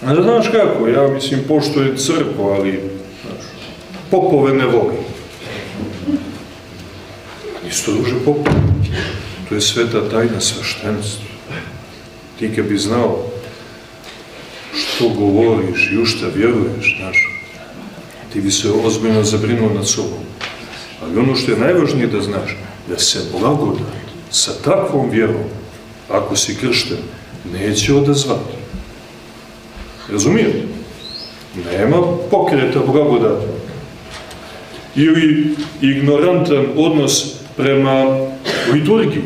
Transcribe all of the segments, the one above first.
Znaš kako, ja mislim poštujem crkvu, ali popove ne volim. Isto duže popove. To je sveta tajna sveštenstva. Ti kad bi znao što govoriš i u šta vjeruješ, znaš, ti bi se ozbiljno zabrinuo nad sobom. Ali ono što je najvažnije da znaš, da se blagodat sa takvom vjerom, ako si kršten, neće odazvati. Razumijete? Nema pokreta blagodata. Ili ignorantan odnos prema liturgiji.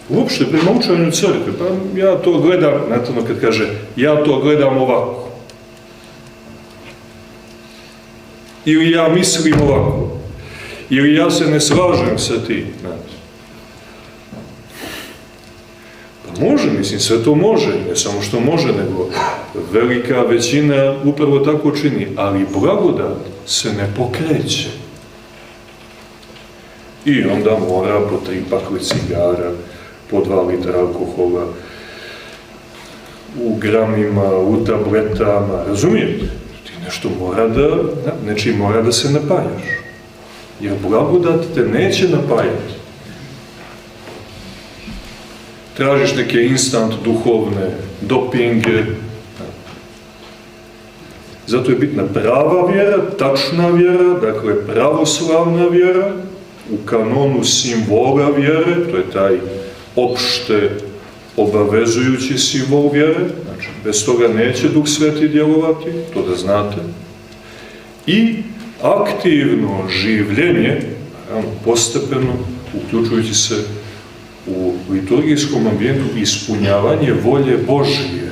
Uopšte, prema učenju crkve. Pa ja to gledam, znate ono kad kaže, ja to gledam ovako. Ili ja mislim ovako. Ili ja se ne slažem sa tim. Znate. Pa može, mislim, sve to može. Ne samo što može, nego velika većina upravo tako čini. Ali blagodat se ne pokreće. I onda mora po 3 pakle cigara, po 2 litra alkohola, u gramima, u tabletama, razumijete? Ti nešto mora da se napajaš. Jer blagodat te neće napajati. Tražiš neke instant duhovne dopinge. Zato je bitna prava vjera, tačna vjera, dakle pravoslavna vjera, u kanonu simbola vjere, to je taj opšte obavezujući simbol vjere, znači bez toga neće Duh Sveti djelovati, to da znate, i aktivno življenje, postepeno, uključujući se u liturgijskom ambijentu, ispunjavanje volje Božje.